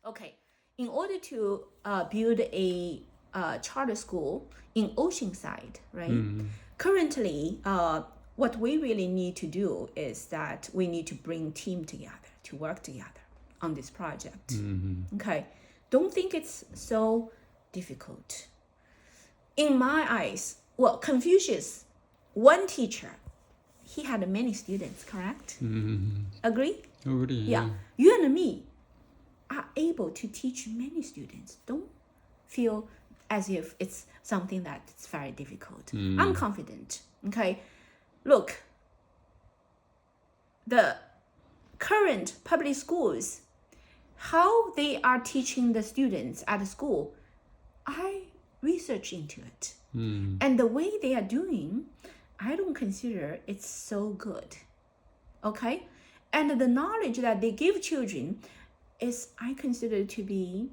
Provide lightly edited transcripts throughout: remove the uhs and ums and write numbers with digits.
Okay, in order to build a charter school in Oceanside, right? Currently, what we really need to do is that we need to bring team together to work together on this project. Okay, don't think it's so difficult. In my eyes, well, Confucius, one teacher, he had many students, correct? Agree? Agree. Yeah. You and me are able to teach many students. Don't feel as if it's something that's very difficult. I'm confident. Okay. Look, the current public schools, how they are teaching the students at school, I research into it. And the way they are doing, I don't consider it's so good. Okay? And the knowledge that they give children is, I consider to be,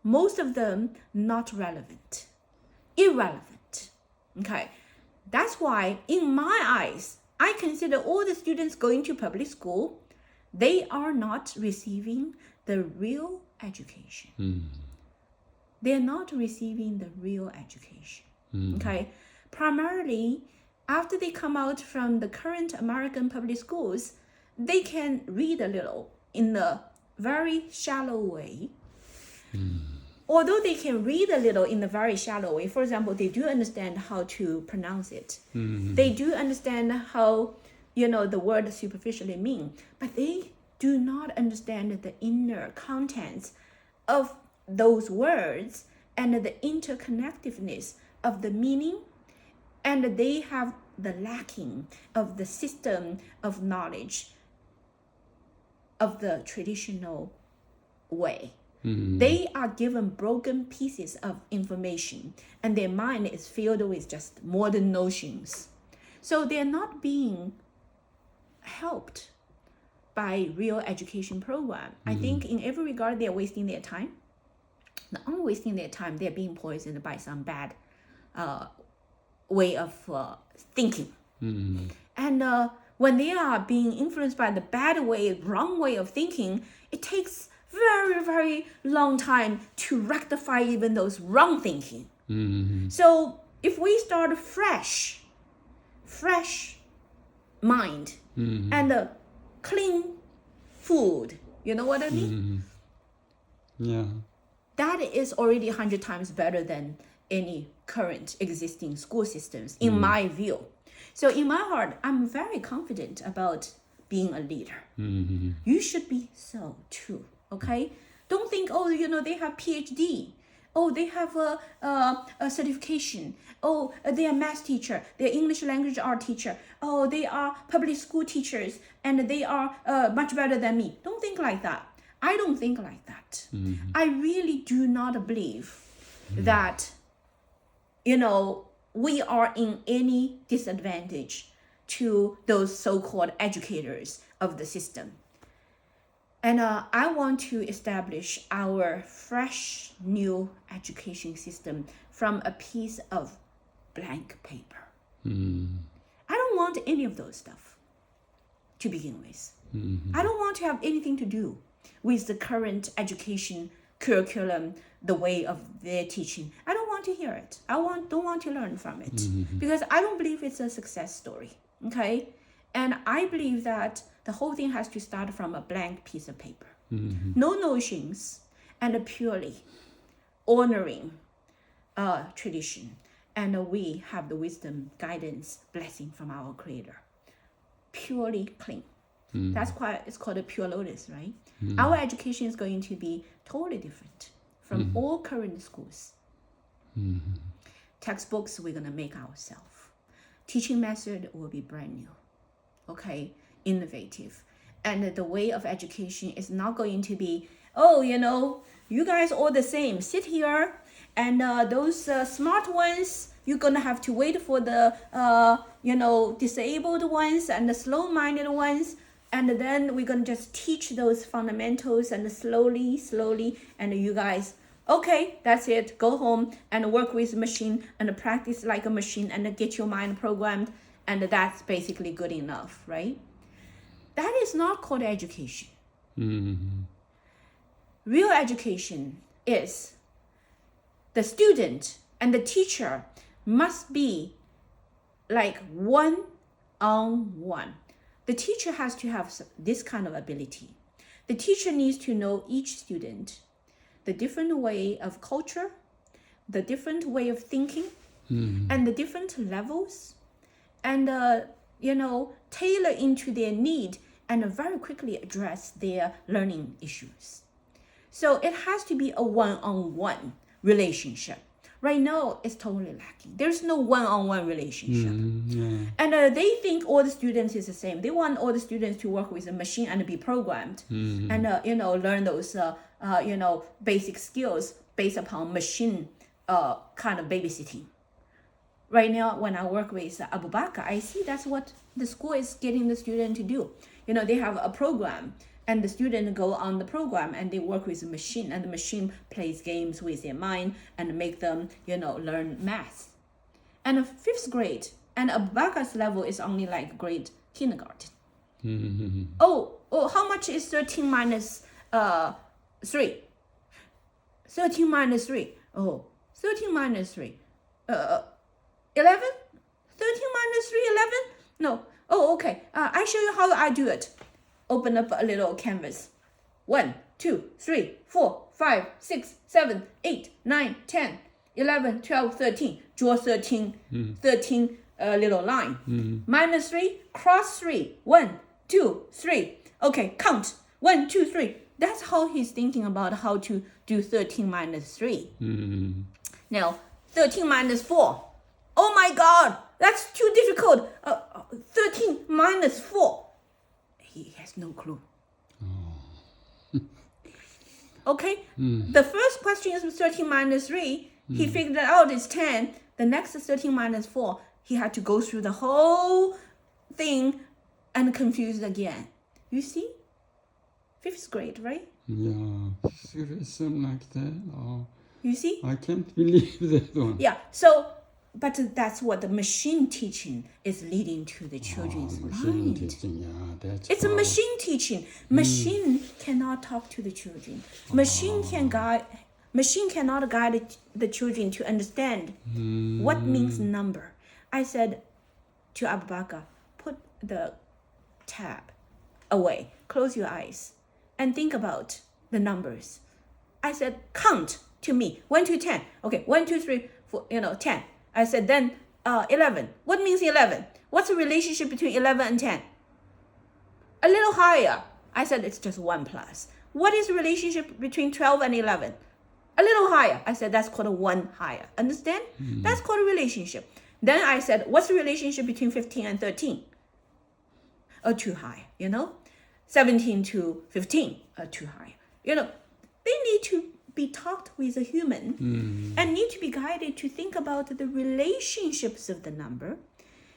most of them not relevant, irrelevant. Okay? That's why, in my eyes, I consider all the students going to public school, they are not receiving the real education. They're not receiving the real education. Okay? Primarily, after they come out from the current American public schools, they can read a little in a very shallow way. Although they can read a little in a very shallow way, for example, they do understand how to pronounce it. They do understand how, the word superficially mean, but they do not understand the inner contents of those words and the interconnectiveness of the meaning, and they have the lacking of the system of knowledge of the traditional way. They are given broken pieces of information, and their mind is filled with just modern notions. So they're not being helped by real education program. I think in every regard, they're wasting their time. Not only wasting their time, they're being poisoned by some bad way of thinking. And when they are being influenced by the wrong way of thinking, it takes very, very long time to rectify even those wrong thinking. So if we start fresh mind and clean food, you know what I mean? Yeah. That is already 100 times better than any current existing school systems, in my view. So in my heart, I'm very confident about being a leader. You should be so too, okay? Don't think, they have PhD. Oh, they have a certification. Oh, they are math teacher. They're English language art teacher. Oh, they are public school teachers, and they are much better than me. Don't think like that. I don't think like that. I really do not believe that, we are in any disadvantage to those so-called educators of the system. And I want to establish our fresh new education system from a piece of blank paper. I don't want any of those stuff to begin with. I don't want to have anything to do with the current education curriculum, the way of their teaching. I don't want to hear it. Don't want to learn from it because I don't believe it's a success story. Okay? And I believe that the whole thing has to start from a blank piece of paper. No notions, and purely honoring tradition. And we have the wisdom, guidance, blessing from our Creator. Purely clean. That's why it's called a pure lotus, right? Our education is going to be totally different from all current schools. Textbooks we're going to make ourselves. Teaching method will be brand new. Okay, innovative. And the way of education is not going to be, you guys all the same, sit here, and those smart ones, you're gonna have to wait for the disabled ones and the slow-minded ones, and then we're gonna just teach those fundamentals, and slowly, and you guys, okay, that's it, go home and work with machine and practice like a machine and get your mind programmed, and that's basically good enough, right? That is not called education. real education is the student and the teacher must be like one-on-one. The teacher has to have this kind of ability. The teacher needs to know each student, the different way of culture, the different way of thinking, and the different levels, and tailor into their need and very quickly address their learning issues. So it has to be a one-on-one relationship. Right now, it's totally lacking. There's no one-on-one relationship. And they think all the students is the same. They want all the students to work with a machine and be programmed and, learn those, basic skills based upon machine kind of babysitting. Right now, when I work with Abu Bakr, I see that's what the school is getting the student to do. They have a program, and the student go on the program and they work with the machine, and the machine plays games with their mind and make them, learn math. And 5th grade, and Abu Bakr's level is only like grade kindergarten. Oh, how much is 13 minus 3? 13 minus 3. Oh, 13 minus 3. 11? 13 minus 3, 11? No. Oh, okay. I show you how I do it. Open up a little canvas. 1, 2, 3, 4, 5, 6, 7, 8, 9, 10, 11, 12, 13. Draw 13 little line. Minus 3, cross 3. 1, 2, 3. Okay, count. 1, 2, 3. That's how he's thinking about how to do 13 minus 3. Now, 13 minus 4. Oh my God, that's too difficult. 13 minus 4. He has no clue. Okay, the first question is 13 minus 3. He figured out it's 10. The next is 13 minus 4. He had to go through the whole thing and confused again. You see? 5th grade, right? Yeah, something like that. Oh, you see? I can't believe that one. Yeah, so, but that's what the machine teaching is leading to the children's machine mind. teaching, yeah, that's It's a machine teaching. Machine cannot talk to the children. Machine cannot guide the children to understand what means number. I said to Abu Bakr, put the tab away, close your eyes, and think about the numbers. I said, count to me, 1 to 10. Okay, 1, 2, 3, 4, 10. I said, then 11. What means 11? What's the relationship between 11 and 10? A little higher. I said, it's just 1 plus. What is the relationship between 12 and 11? A little higher. I said, that's called a 1 higher. Understand? That's called a relationship. Then I said, what's the relationship between 15 and 13? 2 higher, 17 to 15, 2 higher. They need to be talked with a human and need to be guided to think about the relationships of the number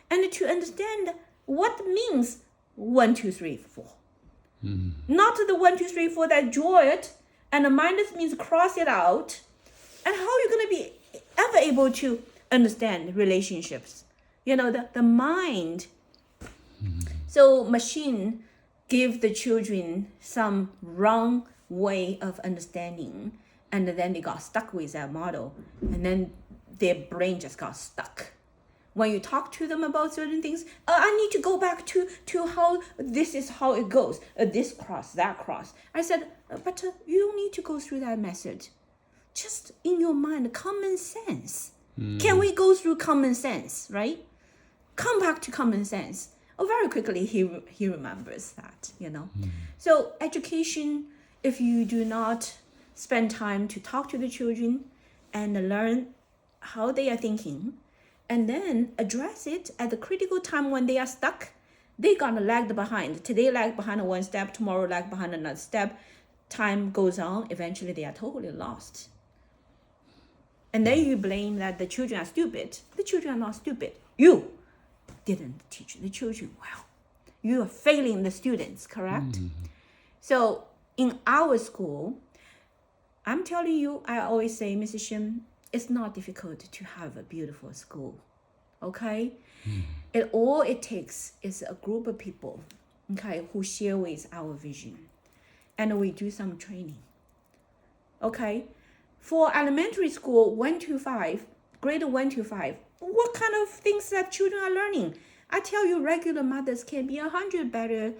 and to understand what means 1, 2, 3, 4. Not the 1, 2, 3, 4 that draw it, and the minus means cross it out. And how are you going to be ever able to understand relationships? The mind. So machine give the children some wrong way of understanding, and then they got stuck with that model, and then their brain just got stuck. When you talk to them about certain things, I need to go back to how this is how it goes, this cross, that cross. I said, but you don't need to go through that method. Just in your mind, common sense. Can we go through common sense, right? Come back to common sense. Very quickly he remembers that, So education, if you do not spend time to talk to the children and learn how they are thinking, and then address it at the critical time when they are stuck, they're gonna lag behind. Today lag behind 1 step, tomorrow lag behind another step. Time goes on, eventually they are totally lost. And then you blame that the children are stupid. The children are not stupid. You didn't teach the children well. You are failing the students, correct? So in our school, I'm telling you, I always say, Mrs. Shim, it's not difficult to have a beautiful school, okay? All it takes is a group of people, okay, who share with our vision. And we do some training. Okay, for elementary school 1 to 5, grade 1 to 5, what kind of things that children are learning? I tell you, regular mothers can be 100 better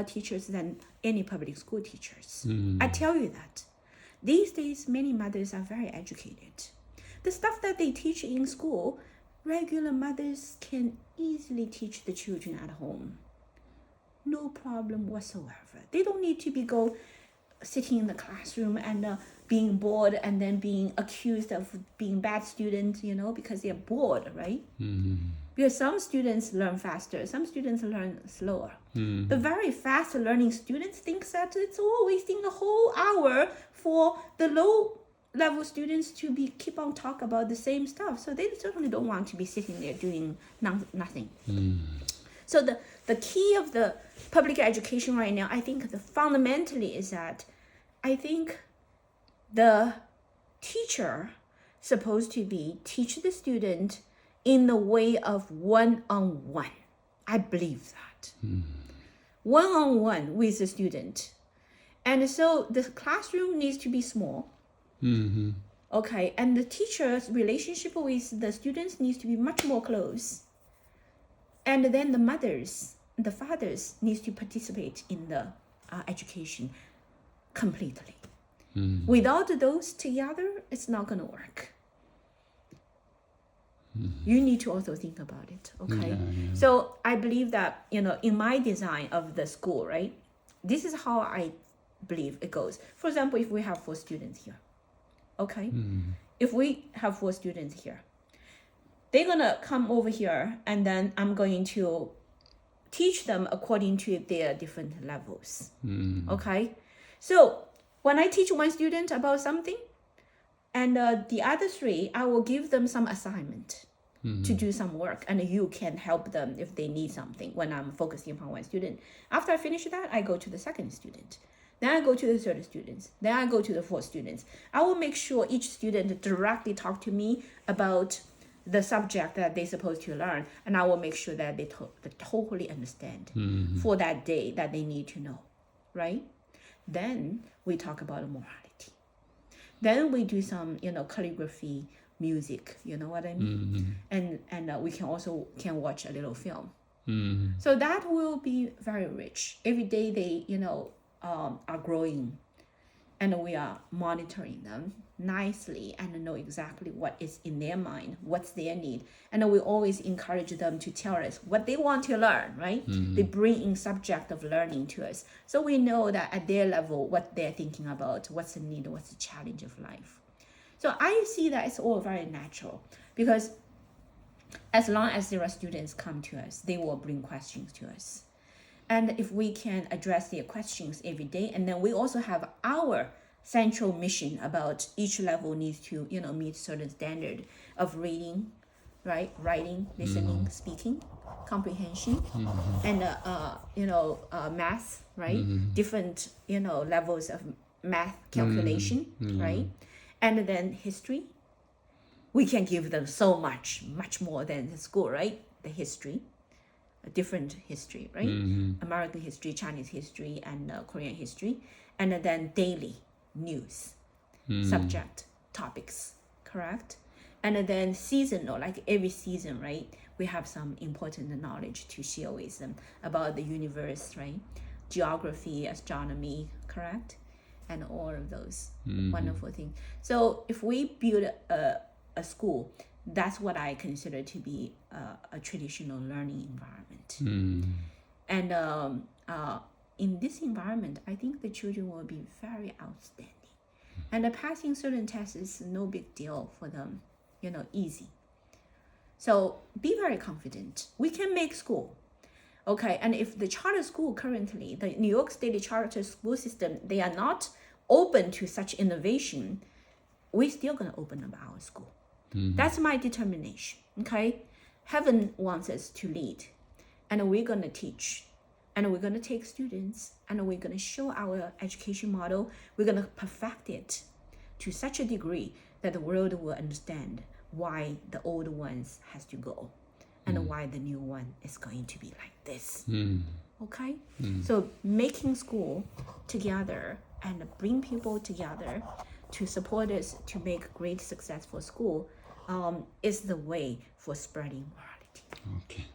teachers than any public school teachers. I tell you that. These days, many mothers are very educated. The stuff that they teach in school, regular mothers can easily teach the children at home. No problem whatsoever. They don't need to go sitting in the classroom and being bored and then being accused of being bad students, because they're bored, right? Because some students learn faster, some students learn slower. The very fast learning students think that it's all wasting a whole hour for the low level students to keep on talk about the same stuff. So they certainly don't want to be sitting there doing nothing. So the key of the public education right now, I think fundamentally is that I think the teacher supposed to teach the student in the way of one-on-one. I believe that. One-on-one with the student. And so the classroom needs to be small. Okay, and the teacher's relationship with the students needs to be much more close. And then the mothers, the fathers needs to participate in the education completely. Without those together, it's not going to work. You need to also think about it, okay? Yeah. So I believe that, in my design of the school, right? This is how I believe it goes. For example, if we have 4 students here, okay? If we have 4 students here, they're going to come over here and then I'm going to teach them according to their different levels, okay? So when I teach one student about something, and the other 3, I will give them some assignment to do some work, and you can help them if they need something when I'm focusing upon one student. After I finish that, I go to the second student. Then I go to the third student. Then I go to the fourth student. I will make sure each student directly talk to me about the subject that they're supposed to learn, and I will make sure that they totally understand for that day that they need to know, right? Then we talk about morality. Then we do some, calligraphy, music, you know what I mean? And we can also watch a little film. So that will be very rich. Every day they, are growing, and we are monitoring them nicely and know exactly what is in their mind, what's their need. And we always encourage them to tell us what they want to learn, right? They bring in subject of learning to us. So we know that at their level, what they're thinking about, what's the need, what's the challenge of life. So I see that it's all very natural, because as long as there are students come to us, they will bring questions to us. And if we can address their questions every day, and then we also have our central mission about each level needs to, meet certain standard of reading, right? Writing, listening, speaking, comprehension, and, math, right? Different, levels of math calculation, right? And then history. We can give them so much more than the school, right? The history. A different history, right? American history, Chinese history, and Korean history. And then daily news, subject, topics, correct? And then seasonal, like every season, right? We have some important knowledge to share with them about the universe, right? Geography, astronomy, correct? And all of those wonderful things. So if we build a school, that's what I consider to be a traditional learning environment. And in this environment, I think the children will be very outstanding. And passing certain tests is no big deal for them, easy. So be very confident. We can make school. Okay, and if the charter school currently, the New York State charter school system, they are not open to such innovation, we're still going to open up our school. That's my determination, okay? Heaven wants us to lead, and we're going to teach, and we're going to take students, and we're going to show our education model. We're going to perfect it to such a degree that the world will understand why the old ones has to go and why the new one is going to be like this. Okay? So making school together and bring people together to support us to make great successful school is the way for spreading morality. Okay.